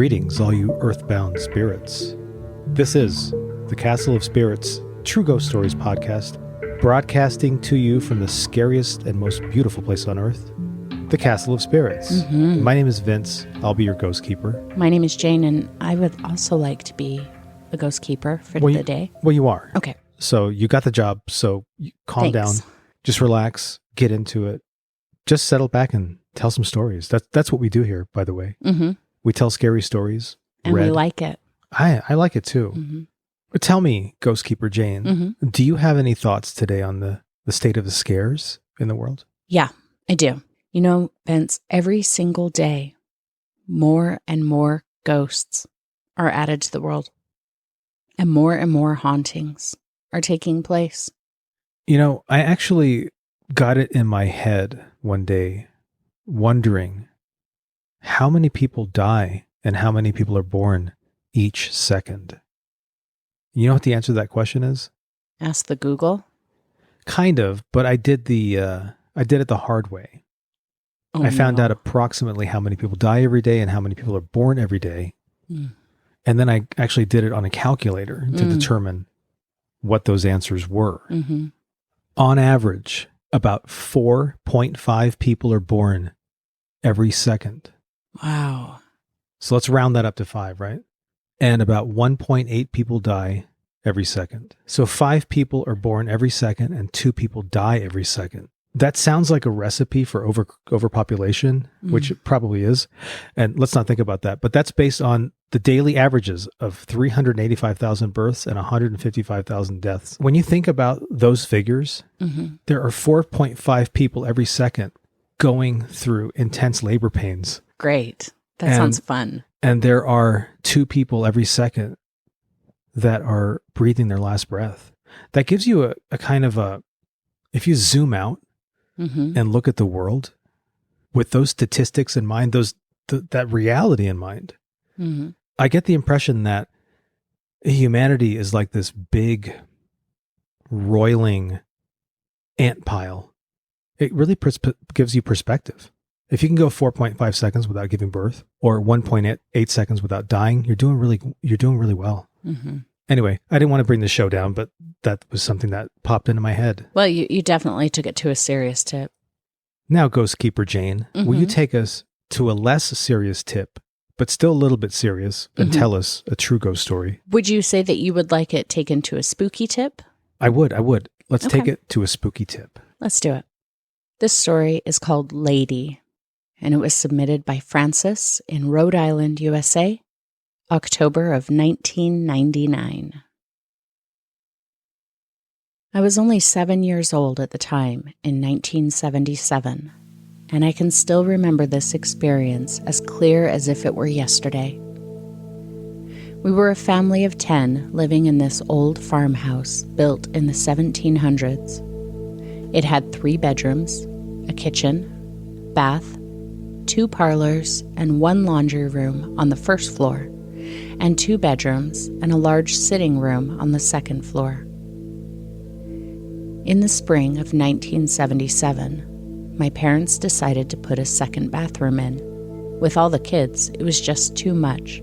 Greetings, all you earthbound spirits. This is the Castle of Spirits True Ghost Stories podcast, broadcasting to you from the scariest and most beautiful place on earth, the Castle of Spirits. Mm-hmm. My name is Vince. I'll be your ghost keeper. My name is Jane, and I would also like to be a ghost keeper for the day. Well, you are. Okay. So you got the job, so calm down. Just relax, get into it. Just settle back and tell some stories. That's what we do here, by the way. Mm-hmm. We tell scary stories. And we like it. I like it too. Mm-hmm. Tell me, Ghost Keeper Jane, do you have any thoughts today on the state of the scares in the world? Yeah, I do. You know, Vince, every single day, more and more ghosts are added to the world. And more hauntings are taking place. You know, I actually got it in my head one day, wondering how many people die and how many people are born each second. You know what the answer to that question is? Ask the Google. Kind of, but I did it the hard way. I found out approximately how many people die every day and how many people are born every day. And then I actually did it on a calculator to determine what those answers were. Mm-hmm. On average, about 4.5 people are born every second. Wow. So let's round that up to 5, right? And about 1.8 people die every second. So 5 people are born every second and 2 people die every second. That sounds like a recipe for overpopulation, which it probably is. And let's not think about that. But that's based on the daily averages of 385,000 births and 155,000 deaths. When you think about those figures, there are 4.5 people every second going through intense labor pains. Great. That sounds fun. And there are 2 people every second that are breathing their last breath. That gives you a kind of a, if you zoom out and look at the world with those statistics in mind, that reality in mind, I get the impression that humanity is like this big, roiling ant pile. It really gives you perspective. If you can go 4.5 seconds without giving birth or 1.8 seconds without dying, you're doing really well. Anyway, I didn't want to bring the show down, but that was something that popped into my head. Well, you definitely took it to a serious tip. Now, Ghost Keeper Jane, will you take us to a less serious tip, but still a little bit serious, and tell us a true ghost story? Would you say that you would like it taken to a spooky tip? I would. Let's take it to a spooky tip. Let's do it. This story is called Lady, and it was submitted by Francis in Rhode Island, USA, October of 1999. I was only 7 years old at the time in 1977, and I can still remember this experience as clear as if it were yesterday. We were a family of 10 living in this old farmhouse built in the 1700s. It had 3 bedrooms, a kitchen, bath, 2 parlors, and 1 laundry room on the first floor, and 2 bedrooms and a large sitting room on the second floor. In the spring of 1977, my parents decided to put a second bathroom in. With all the kids, it was just too much.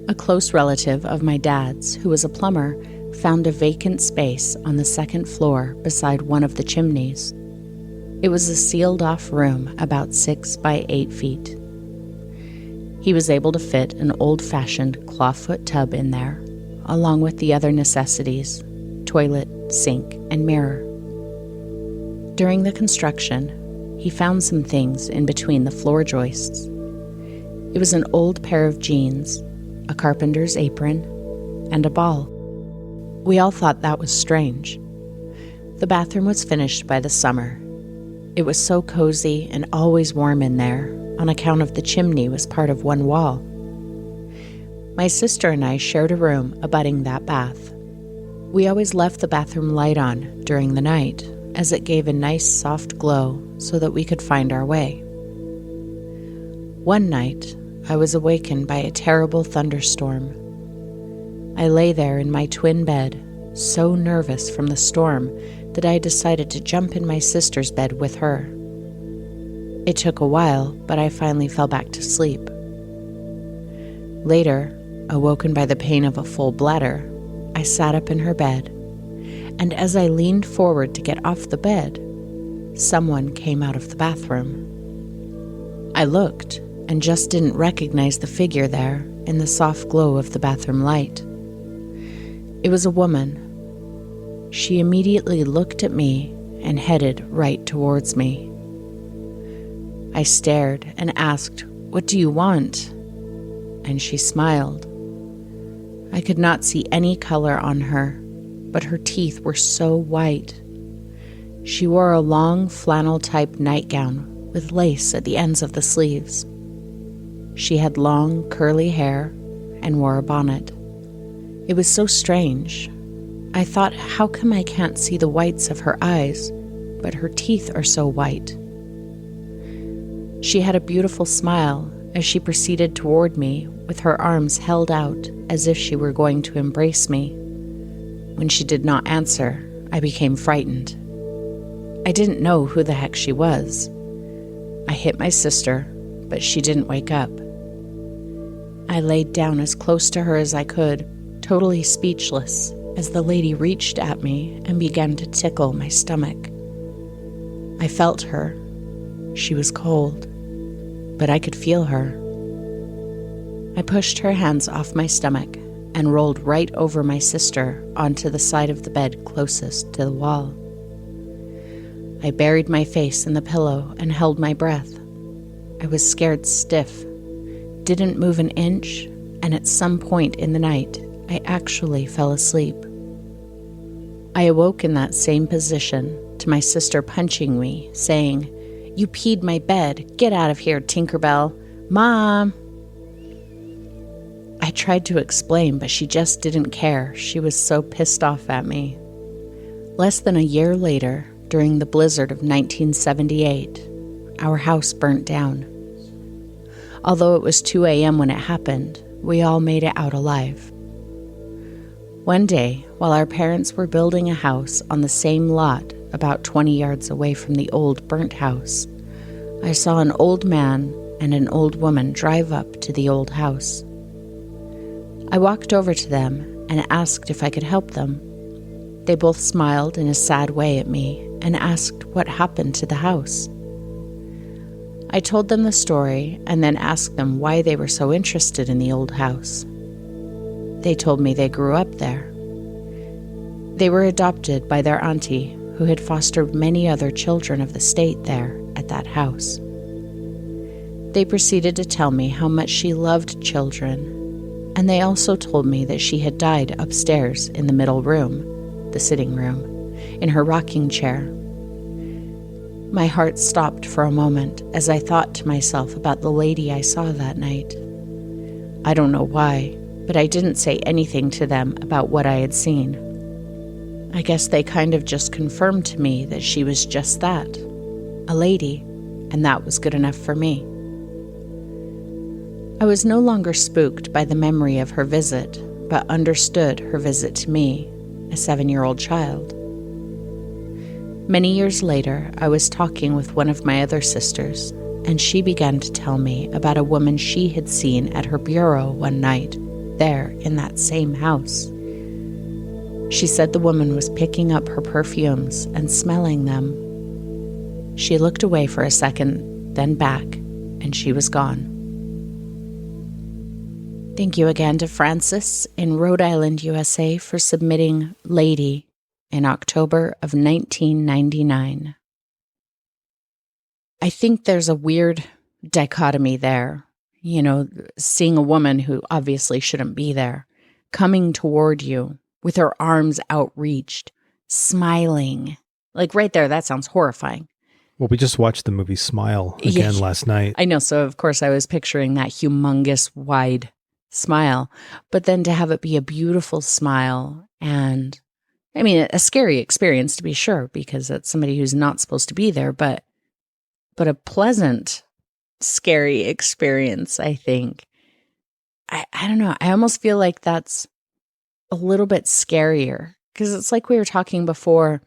A close relative of my dad's, who was a plumber, found a vacant space on the second floor beside one of the chimneys. It was a sealed-off room about 6 by 8 feet. He was able to fit an old-fashioned clawfoot tub in there, along with the other necessities, toilet, sink, and mirror. During the construction, he found some things in between the floor joists. It was an old pair of jeans, a carpenter's apron, and a ball. We all thought that was strange. The bathroom was finished by the summer. It was so cozy and always warm in there, on account of the chimney was part of one wall. My sister and I shared a room abutting that bath. We always left the bathroom light on during the night, as it gave a nice soft glow so that we could find our way. One night, I was awakened by a terrible thunderstorm. I lay there in my twin bed, so nervous from the storm that I decided to jump in my sister's bed with her. It took a while, but I finally fell back to sleep. Later, awoken by the pain of a full bladder, I sat up in her bed, and as I leaned forward to get off the bed, someone came out of the bathroom. I looked and just didn't recognize the figure there in the soft glow of the bathroom light. It was a woman. She immediately looked at me and headed right towards me. I stared and asked, "What do you want?" And she smiled. I could not see any color on her, but her teeth were so white. She wore a long flannel-type nightgown with lace at the ends of the sleeves. She had long, curly hair and wore a bonnet. It was so strange. I thought, how come I can't see the whites of her eyes, but her teeth are so white? She had a beautiful smile as she proceeded toward me with her arms held out as if she were going to embrace me. When she did not answer, I became frightened. I didn't know who the heck she was. I hit my sister, but she didn't wake up. I laid down as close to her as I could, totally speechless, as the lady reached at me and began to tickle my stomach. I felt her. She was cold, but I could feel her. I pushed her hands off my stomach and rolled right over my sister onto the side of the bed closest to the wall. I buried my face in the pillow and held my breath. I was scared stiff, didn't move an inch, and at some point in the night, I actually fell asleep. I awoke in that same position to my sister punching me, saying, "You peed my bed. Get out of here, Tinkerbell. Mom!" I tried to explain, but she just didn't care. She was so pissed off at me. Less than a year later, during the blizzard of 1978, our house burnt down. Although it was 2 a.m. when it happened, we all made it out alive. One day, while our parents were building a house on the same lot about 20 yards away from the old burnt house, I saw an old man and an old woman drive up to the old house. I walked over to them and asked if I could help them. They both smiled in a sad way at me and asked what happened to the house. I told them the story and then asked them why they were so interested in the old house. They told me they grew up there. They were adopted by their auntie, who had fostered many other children of the state there at that house. They proceeded to tell me how much she loved children, and they also told me that she had died upstairs in the middle room, the sitting room, in her rocking chair. My heart stopped for a moment as I thought to myself about the lady I saw that night. I don't know why, but I didn't say anything to them about what I had seen. I guess they kind of just confirmed to me that she was just that, a lady, and that was good enough for me. I was no longer spooked by the memory of her visit, but understood her visit to me, a 7-year-old child. Many years later, I was talking with one of my other sisters, and she began to tell me about a woman she had seen at her bureau one night, there in that same house. She said the woman was picking up her perfumes and smelling them. She looked away for a second, then back, and she was gone. Thank you again to Francis in Rhode Island, USA, for submitting Lady in October of 1999. I think there's a weird dichotomy there. You know, seeing a woman who obviously shouldn't be there, coming toward you with her arms outreached, smiling. Like right there, that sounds horrifying. Well, we just watched the movie Smile again last night. I know, so of course I was picturing that humongous, wide smile. But then to have it be a beautiful smile and, I mean, a scary experience to be sure, because it's somebody who's not supposed to be there, but a pleasant, scary experience, I think. I don't know. I almost feel like that's a little bit scarier, because it's like we were talking before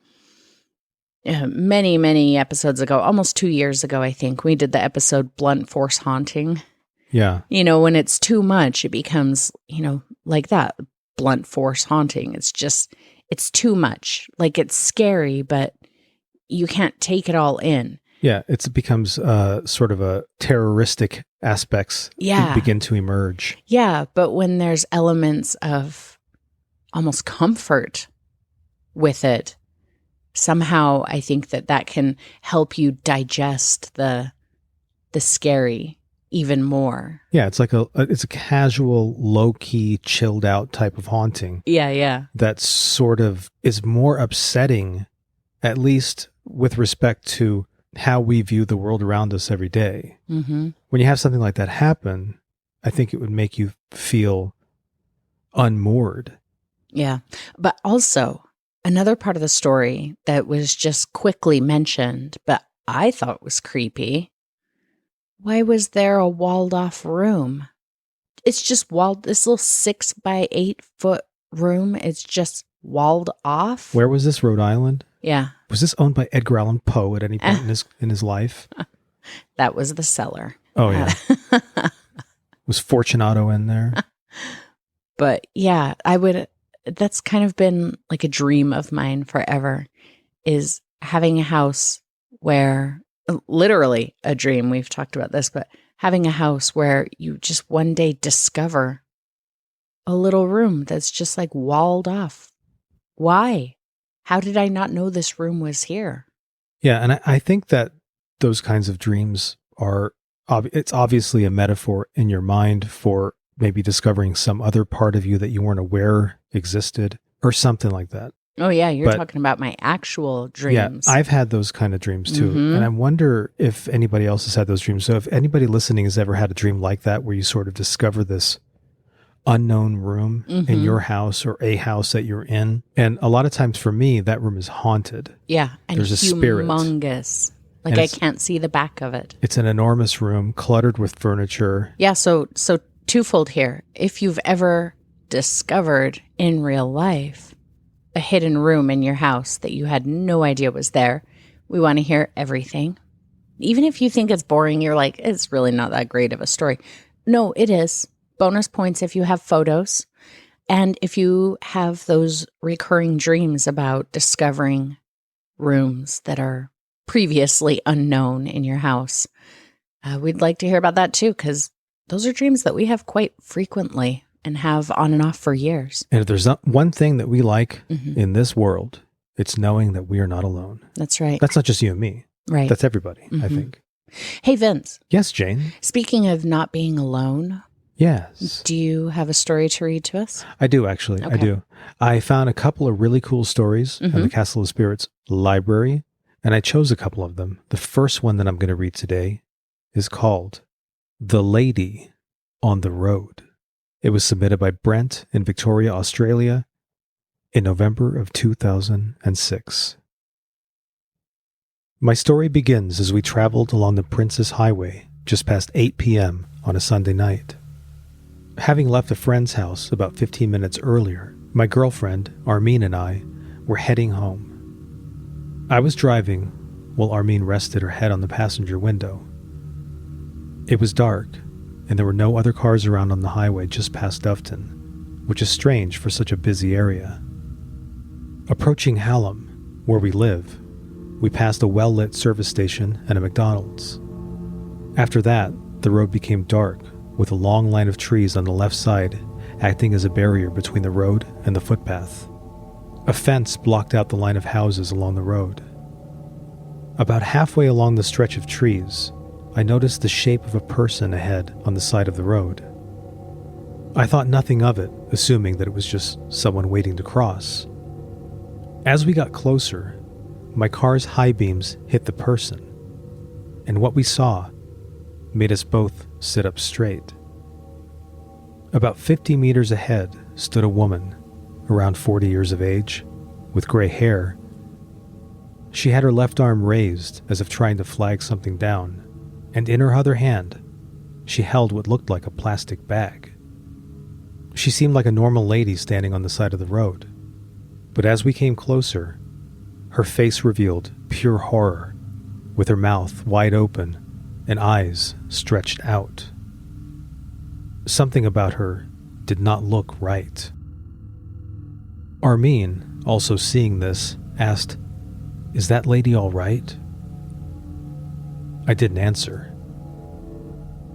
many, many episodes ago, almost 2 years ago, I think, we did the episode Blunt Force Haunting. Yeah. You know, when it's too much, it becomes, you know, like that blunt force haunting. It's too much. Like, it's scary, but you can't take it all in. Yeah, it becomes sort of a terroristic aspects begin to emerge. Yeah, but when there's elements of almost comfort with it, somehow I think that can help you digest the scary even more. Yeah, it's like it's a casual, low-key, chilled out type of haunting. Yeah. That sort of is more upsetting, at least with respect to how we view the world around us every day. Mm-hmm. When you have something like that happen, I think it would make you feel unmoored. Yeah. But also, another part of the story that was just quickly mentioned, but I thought was creepy. Why was there a walled off room? It's just walled, this little 6 by 8 foot room. It's just walled off. Where was this? Rhode Island? Yeah. Was this owned by Edgar Allan Poe at any point in his life? That was the cellar. Oh, yeah. Was Fortunato in there? But yeah, that's kind of been like a dream of mine forever, is having a house where, literally a dream, we've talked about this, but having a house where you just one day discover a little room that's just like walled off. Why? How did I not know this room was here? Yeah, and I think that those kinds of dreams it's obviously a metaphor in your mind for maybe discovering some other part of you that you weren't aware existed or something like that. Oh, yeah, you're talking about my actual dreams. Yeah, I've had those kind of dreams too. Mm-hmm. And I wonder if anybody else has had those dreams. So if anybody listening has ever had a dream like that, where you sort of discover this unknown room in your house or a house that you're in. And a lot of times for me, that room is haunted. Yeah. And there's a spirit. Humongous. Like, I can't see the back of it. It's an enormous room cluttered with furniture. Yeah. So twofold here. If you've ever discovered in real life a hidden room in your house that you had no idea was there, we want to hear everything. Even if you think it's boring, you're like, it's really not that great of a story. No, it is. Bonus points if you have photos. And if you have those recurring dreams about discovering rooms that are previously unknown in your house, we'd like to hear about that too, because those are dreams that we have quite frequently and have on and off for years. And if there's one thing that we like in this world, it's knowing that we are not alone. That's right. That's not just you and me. Right. That's everybody, I think. Hey, Vince. Yes, Jane. Speaking of not being alone. Yes. Do you have a story to read to us? I do, actually. Okay. I do. I found a couple of really cool stories in the Castle of Spirits library, and I chose a couple of them. The first one that I'm going to read today is called The Lady on the Road. It was submitted by Brent in Victoria, Australia in November of 2006. My story begins as we traveled along the Princess Highway just past 8 p.m. on a Sunday night. Having left a friend's house about 15 minutes earlier, my girlfriend, Armin, and I were heading home. I was driving while Armin rested her head on the passenger window. It was dark, and there were no other cars around on the highway just past Dufton, which is strange for such a busy area. Approaching Hallam, where we live, we passed a well-lit service station and a McDonald's. After that, the road became dark, with a long line of trees on the left side acting as a barrier between the road and the footpath. A fence blocked out the line of houses along the road. About halfway along the stretch of trees, I noticed the shape of a person ahead on the side of the road. I thought nothing of it, assuming that it was just someone waiting to cross. As we got closer, my car's high beams hit the person, and what we saw made us both sit up straight. About 50 meters ahead stood a woman, around 40 years of age, with gray hair. She had her left arm raised as if trying to flag something down, and in her other hand, she held what looked like a plastic bag. She seemed like a normal lady standing on the side of the road, but as we came closer, her face revealed pure horror, with her mouth wide open and eyes stretched out. Something about her did not look right. Armin, also seeing this, asked, "Is that lady all right?" I didn't answer.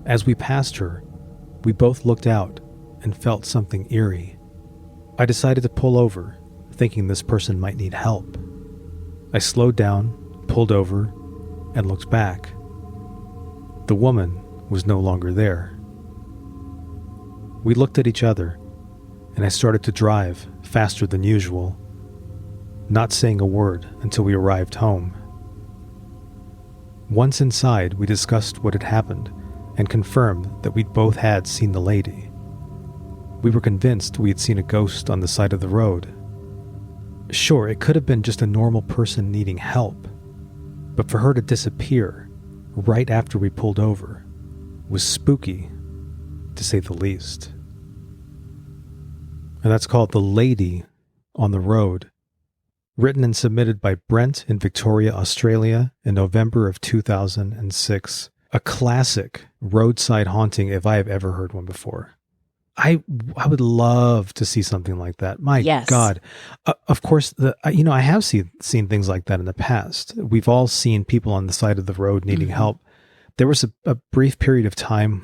As we passed her, we both looked out and felt something eerie. I decided to pull over, thinking this person might need help. I slowed down, pulled over, and looked back. The woman was no longer there. We looked at each other, and I started to drive faster than usual, not saying a word until we arrived home. Once inside, we discussed what had happened and confirmed that we'd both had seen the lady. We were convinced we had seen a ghost on the side of the road. Sure, it could have been just a normal person needing help, but for her to disappear right after we pulled over was spooky, to say the least. And that's called The Lady on the Road, written and submitted by Brent in Victoria, Australia in November of 2006. A classic roadside haunting if I have ever heard one before. I would love to see something like that. My God. Of course, I have seen things like that in the past. We've all seen people on the side of the road needing help. There was a brief period of time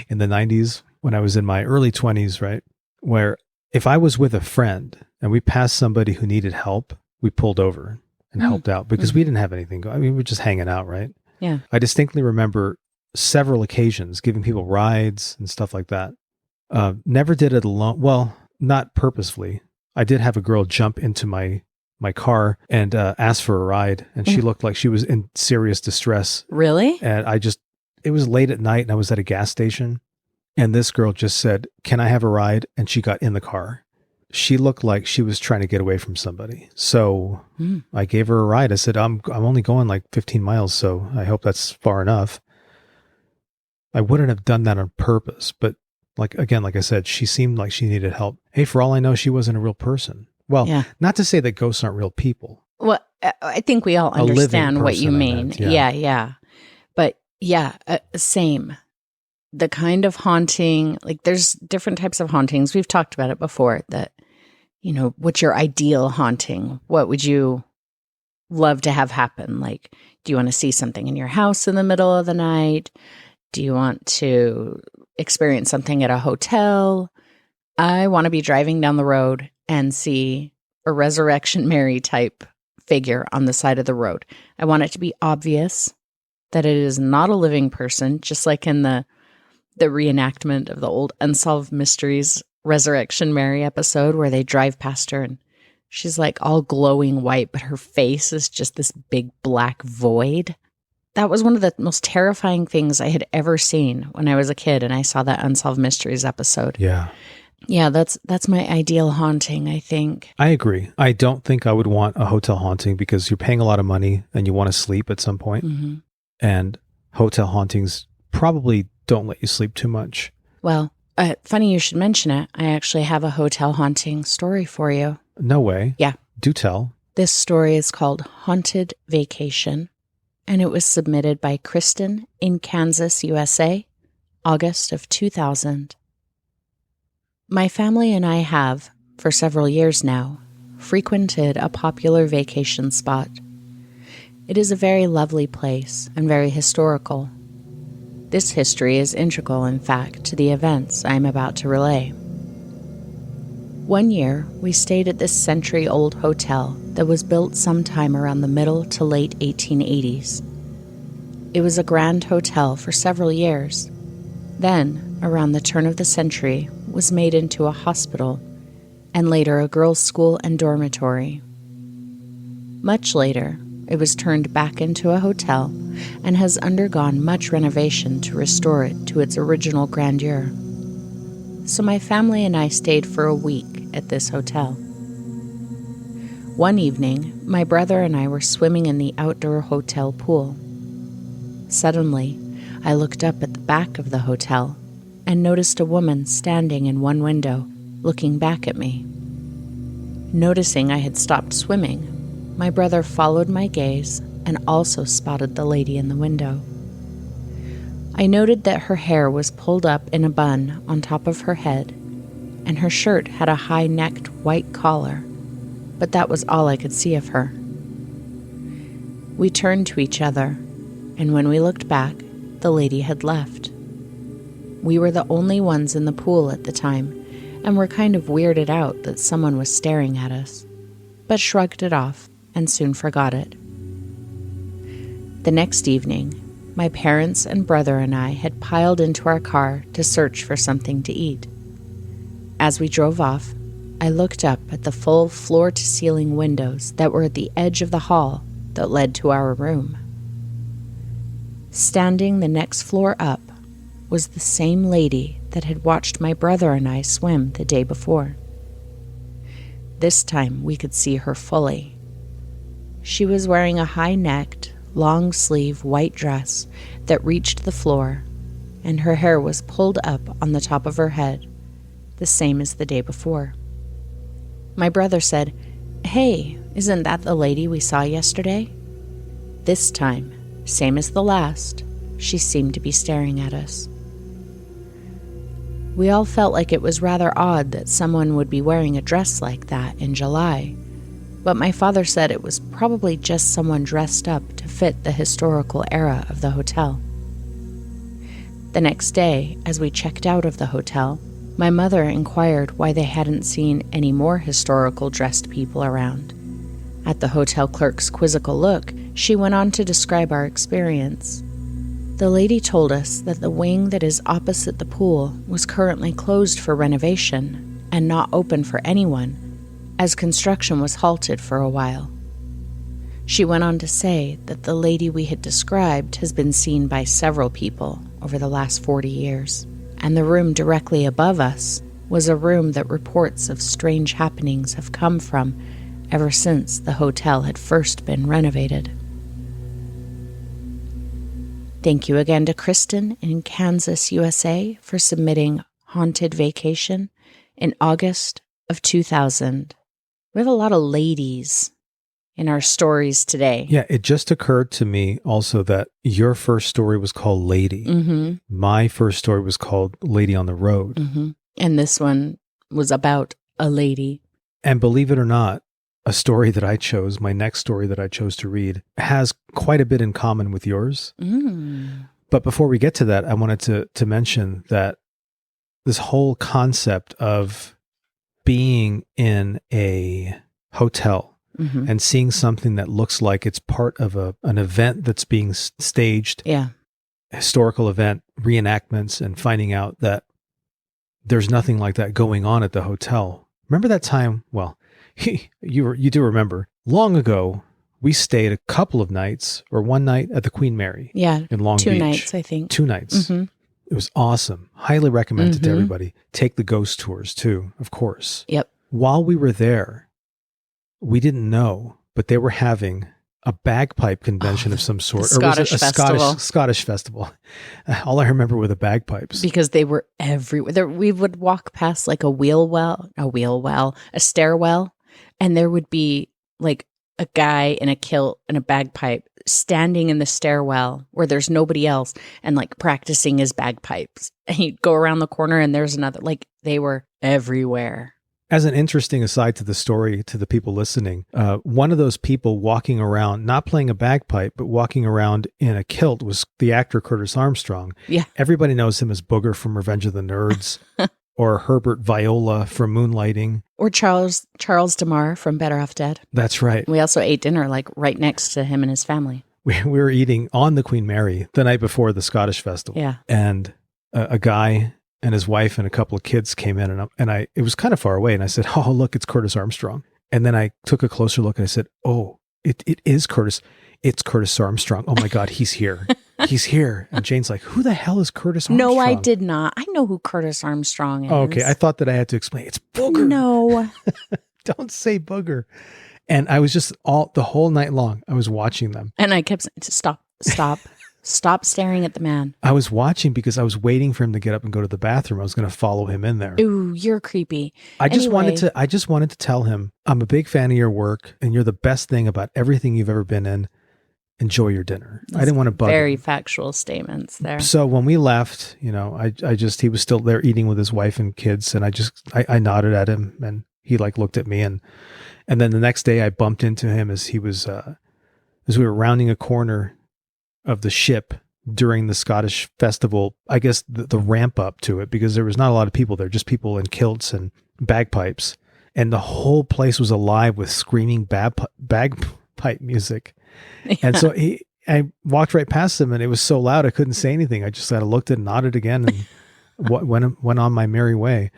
in the 90s when I was in my early 20s, right, where if I was with a friend and we passed somebody who needed help, we pulled over and helped out because we didn't have anything going. I mean, we were just hanging out, right? Yeah. I distinctly remember several occasions giving people rides and stuff like that. Never did it alone. Well, not purposefully. I did have a girl jump into my car and ask for a ride, and she looked like she was in serious distress. Really? And it was late at night, and I was at a gas station, and this girl just said, "Can I have a ride?" And she got in the car. She looked like she was trying to get away from somebody. So I gave her a ride. I said, I'm only going like 15 miles, so I hope that's far enough. I wouldn't have done that on purpose, but like I said, she seemed like she needed help. Hey, for all I know, she wasn't a real person. Well, not to say that ghosts aren't real people. Well, I think we all understand what you mean. Yeah. But same. The kind of haunting, like there's different types of hauntings. We've talked about it before that, what's your ideal haunting? What would you love to have happen? Like, do you want to see something in your house in the middle of the night? Do you want to experience something at a hotel? I want to be driving down the road and see a Resurrection Mary type figure on the side of the road. I want it to be obvious that it is not a living person, just like in the reenactment of the old Unsolved Mysteries Resurrection Mary episode where they drive past her and she's like all glowing white, but her face is just this big black void. That was one of the most terrifying things I had ever seen when I was a kid and I saw that Unsolved Mysteries episode. Yeah. Yeah, that's my ideal haunting, I think. I agree. I don't think I would want a hotel haunting because you're paying a lot of money and you want to sleep at some point. Mm-hmm. And hotel hauntings probably don't let you sleep too much. Well, funny you should mention it. I actually have a hotel haunting story for you. No way. Yeah. Do tell. This story is called Haunted Vacation, and it was submitted by Kristen in Kansas, USA, August of 2000. My family and I have, for several years now, frequented a popular vacation spot. It is a very lovely place and very historical. This history is integral, in fact, to the events I am about to relay. One year, we stayed at this century-old hotel that was built sometime around the middle to late 1880s. It was a grand hotel for several years. Then, around the turn of the century, was made into a hospital, and later a girls' school and dormitory. Much later, it was turned back into a hotel and has undergone much renovation to restore it to its original grandeur. So my family and I stayed for a week at this hotel. One evening, my brother and I were swimming in the outdoor hotel pool. Suddenly, I looked up at the back of the hotel and noticed a woman standing in one window, looking back at me. Noticing I had stopped swimming, my brother followed my gaze and also spotted the lady in the window. I noted that her hair was pulled up in a bun on top of her head, and her shirt had a high-necked white collar, but that was all I could see of her. We turned to each other, and when we looked back, the lady had left. We were the only ones in the pool at the time, and were kind of weirded out that someone was staring at us, but shrugged it off and soon forgot it. The next evening, my parents and brother and I had piled into our car to search for something to eat. As we drove off, I looked up at the full floor-to-ceiling windows that were at the edge of the hall that led to our room. Standing the next floor up was the same lady that had watched my brother and I swim the day before. This time we could see her fully. She was wearing a high-necked, long-sleeve white dress that reached the floor, and her hair was pulled up on the top of her head, the same as the day before. My brother said, "Hey, isn't that the lady we saw yesterday?" This time, same as the last, she seemed to be staring at us. We all felt like it was rather odd that someone would be wearing a dress like that in July, but my father said it was probably just someone dressed up to fit the historical era of the hotel. The next day, as we checked out of the hotel, my mother inquired why they hadn't seen any more historical dressed people around. At the hotel clerk's quizzical look, she went on to describe our experience. The lady told us that the wing that is opposite the pool was currently closed for renovation and not open for anyone, as construction was halted for a while. She went on to say that the lady we had described has been seen by several people over the last 40 years, and the room directly above us was a room that reports of strange happenings have come from ever since the hotel had first been renovated. Thank you again to Kristen in Kansas, USA, for submitting Haunted Vacation in August of 2000. We have a lot of ladies in our stories today. Yeah, it just occurred to me also that your first story was called Lady. Mm-hmm. My first story was called Lady on the Road. Mm-hmm. And this one was about a lady. And believe it or not, a story that I chose, my next story that I chose to read, has quite a bit in common with yours. Mm. But before we get to that, I wanted to mention that this whole concept of being in a hotel and seeing something that looks like it's part of an event that's being staged, historical event, reenactments, and finding out that there's nothing like that going on at the hotel. Remember that time? Well, you do remember. Long ago, we stayed a couple of nights or one night at the Queen Mary. Yeah, in Long Beach. 2 nights, I think. 2 nights. Mm-hmm. It was awesome. Highly recommended to everybody. Take the ghost tours too, of course. Yep. While we were there, we didn't know, but they were having a bagpipe convention of some sort. Scottish festival. Scottish festival. All I remember were the bagpipes. Because they were everywhere. We would walk past like a stairwell, and there would be like a guy in a kilt and a bagpipe standing in the stairwell where there's nobody else and like practicing his bagpipes. And you'd go around the corner and there's another, like they were everywhere. As an interesting aside to the story, to the people listening, one of those people walking around, not playing a bagpipe, but walking around in a kilt was the actor Curtis Armstrong. Yeah. Everybody knows him as Booger from Revenge of the Nerds, or Herbert Viola from Moonlighting. Or Charles DeMar from Better Off Dead. That's right. We also ate dinner like right next to him and his family. We were eating on the Queen Mary the night before the Scottish festival. Yeah. And a guy and his wife and a couple of kids came in, and it was kind of far away. And I said, "Oh, look, it's Curtis Armstrong." And then I took a closer look and I said, "Oh, it is Curtis. It's Curtis Armstrong. Oh my God, he's here. He's here." And Jane's like, "Who the hell is Curtis Armstrong?" No, I did not. I know who Curtis Armstrong is. Oh, okay. I thought that I had to explain. It's Booger. No. Don't say Booger. And I was just the whole night long, I was watching them. And I kept saying, stop staring at the man. I was watching because I was waiting for him to get up and go to the bathroom. I was going to follow him in there. Ooh, you're creepy. I just wanted to tell him, I'm a big fan of your work and you're the best thing about everything you've ever been in. enjoy your dinner. I didn't want to bug him. Very factual statements there. So when we left, he was still there eating with his wife and kids. And I nodded at him, and he looked at me. And then the next day I bumped into him as we were rounding a corner of the ship during the Scottish festival, I guess the ramp up to it, because there was not a lot of people there, just people in kilts and bagpipes. And the whole place was alive with screaming bagpipe music. Yeah. And so I walked right past him, and it was so loud I couldn't say anything. I just kind of looked and nodded again and went on my merry way.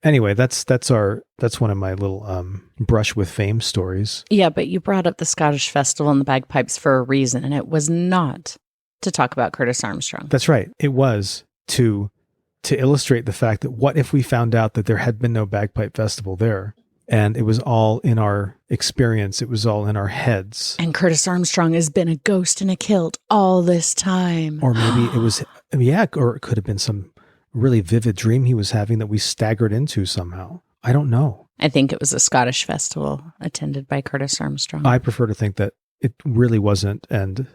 Anyway, that's one of my little brush with fame stories. Yeah, but you brought up the Scottish festival and the bagpipes for a reason, and it was not to talk about Curtis Armstrong. That's right. It was to illustrate the fact that what if we found out that there had been no bagpipe festival there, and it was all in our experience, it was all in our heads. And Curtis Armstrong has been a ghost in a kilt all this time. Or maybe it was, or it could have been some really vivid dream he was having that we staggered into somehow. I don't know. I think it was a Scottish festival attended by Curtis Armstrong. I prefer to think that it really wasn't, and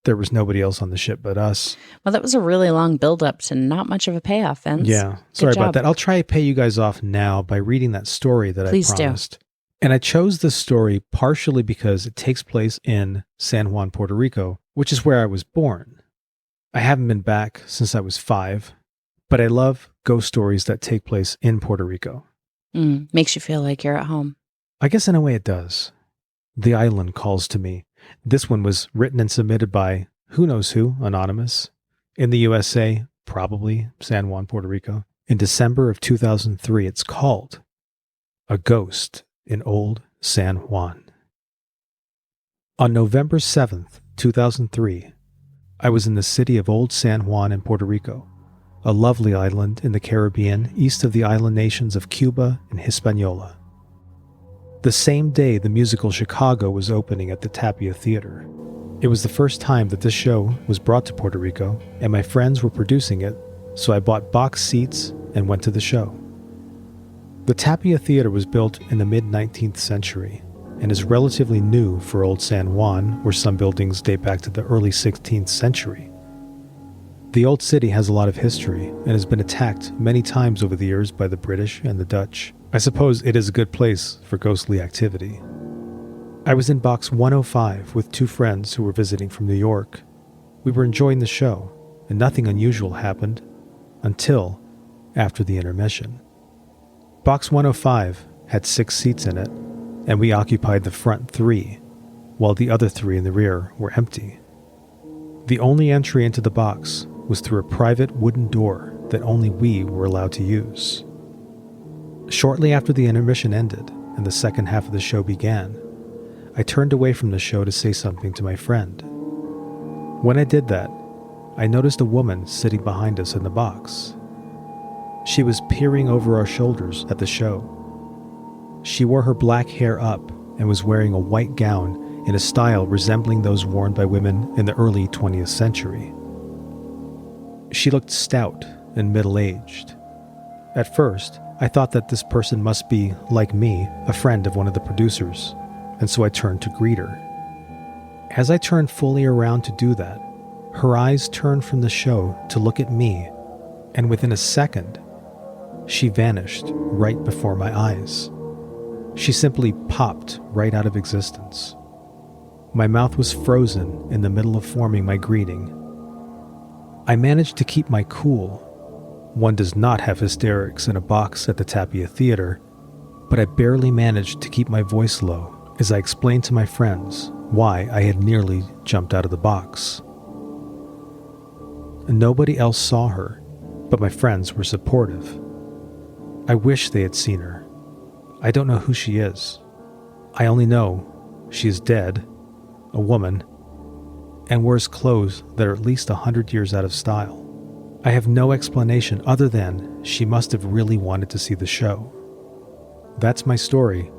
there was nobody else on the ship but us. Well, that was a really long build-up to not much of a payoff, Vince. Yeah, sorry about that. I'll try to pay you guys off now by reading that story that Please I promised. Do. And I chose this story partially because it takes place in San Juan, Puerto Rico, which is where I was born. I haven't been back since I was 5, but I love ghost stories that take place in Puerto Rico. Makes you feel like you're at home. I guess in a way it does. The island calls to me. This one was written and submitted by who knows who, anonymous. In the USA, probably San Juan, Puerto Rico. In December of 2003, it's called A Ghost in Old San Juan. On November 7th, 2003, I was in the city of Old San Juan in Puerto Rico, a lovely island in the Caribbean east of the island nations of Cuba and Hispaniola. The same day, the musical Chicago was opening at the Tapia Theater. It was the first time that this show was brought to Puerto Rico, and my friends were producing it, so I bought box seats and went to the show. The Tapia Theater was built in the mid-19th century and is relatively new for Old San Juan, where some buildings date back to the early 16th century. The old city has a lot of history and has been attacked many times over the years by the British and the Dutch. I suppose it is a good place for ghostly activity. I was in box 105 with 2 friends who were visiting from New York. We were enjoying the show, and nothing unusual happened until after the intermission. Box 105 had 6 seats in it, and we occupied the front 3, while the other 3 in the rear were empty. The only entry into the box was through a private wooden door that only we were allowed to use. Shortly after the intermission ended and the second half of the show began, I turned away from the show to say something to my friend. When I did that, I noticed a woman sitting behind us in the box. She was peering over our shoulders at the show. She wore her black hair up and was wearing a white gown in a style resembling those worn by women in the early 20th century. She looked stout and middle-aged. At first, I thought that this person must be, like me, a friend of one of the producers, and so I turned to greet her. As I turned fully around to do that, her eyes turned from the show to look at me, and within a second, she vanished right before my eyes. She simply popped right out of existence. My mouth was frozen in the middle of forming my greeting. I managed to keep my cool. One does not have hysterics in a box at the Tapia Theater, but I barely managed to keep my voice low as I explained to my friends why I had nearly jumped out of the box. Nobody else saw her, but my friends were supportive. I wish they had seen her. I don't know who she is. I only know she is dead, a woman, and wears clothes that are at least 100 years out of style. I have no explanation other than she must have really wanted to see the show. That's my story.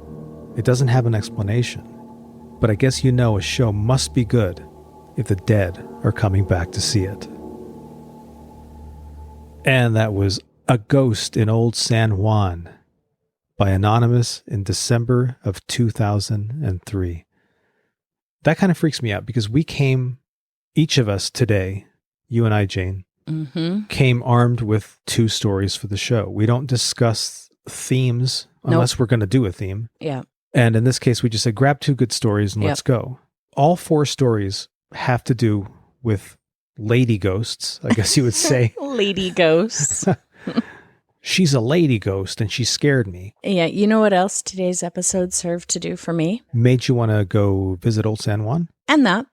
It doesn't have an explanation, but I guess you know a show must be good if the dead are coming back to see it. And that was A Ghost in Old San Juan by Anonymous in December of 2003. That kind of freaks me out because we came, each of us today, you and I, Jane, came armed with 2 stories for the show. We don't discuss themes unless we're going to do a theme. Yeah. And in this case, we just said, grab 2 good stories and let's go. All 4 stories have to do with lady ghosts, I guess you would say. Lady ghosts. She's a lady ghost and she scared me. Yeah. You know what else today's episode served to do for me? Made you want to go visit Old San Juan? And that.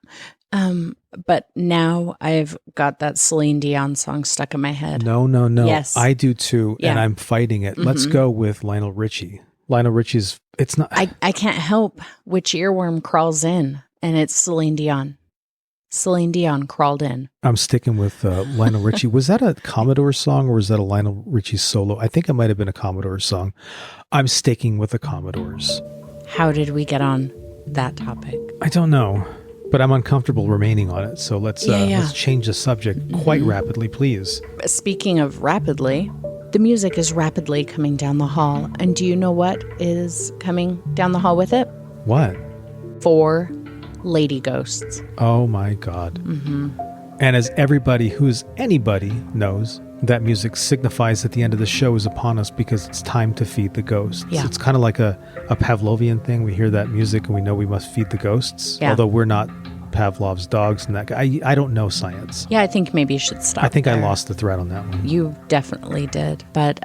But now I've got that Celine Dion song stuck in my head. No. Yes. I do too. Yeah. And I'm fighting it. Let's go with Lionel Richie. Lionel Richie's, it's not. I can't help which earworm crawls in, and it's Celine Dion. Celine Dion crawled in. I'm sticking with Lionel Richie. Was that a Commodore song or was that a Lionel Richie solo? I think it might have been a Commodore song. I'm sticking with the Commodores. How did we get on that topic? I don't know, but I'm uncomfortable remaining on it. So let's change the subject quite rapidly, please. Speaking of rapidly, the music is rapidly coming down the hall. And do you know what is coming down the hall with it? What? 4 lady ghosts. Oh my God. And as everybody who's anybody knows, that music signifies that the end of the show is upon us because it's time to feed the ghosts. Yeah. It's kind of like a Pavlovian thing. We hear that music and we know we must feed the ghosts. Yeah. Although we're not Pavlov's dogs and that. I don't know science. Yeah, I think maybe you should stop. I think there. I lost the thread on that one. You definitely did. But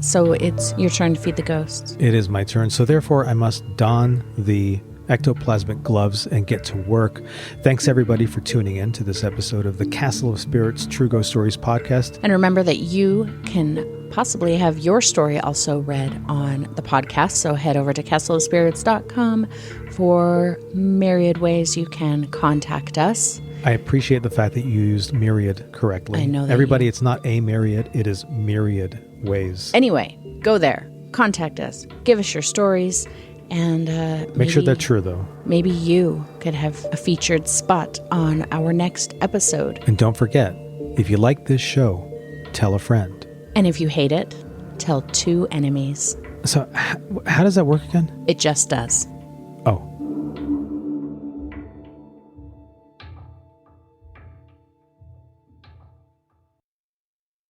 so it's your turn to feed the ghosts. It is my turn. So therefore, I must don the ectoplasmic gloves and get to work. Thanks everybody for tuning in to this episode of the Castle of Spirits True Ghost Stories podcast. And remember that you can possibly have your story also read on the podcast. So head over to castleofspirits.com for myriad ways you can contact us. I appreciate the fact that you used myriad correctly. I know that everybody, it's not a myriad, it is myriad ways. Anyway, go there, contact us, give us your stories. And make sure they're true, though. Maybe you could have a featured spot on our next episode. And don't forget, if you like this show, tell a friend. And if you hate it, tell 2 enemies. So how does that work again? It just does.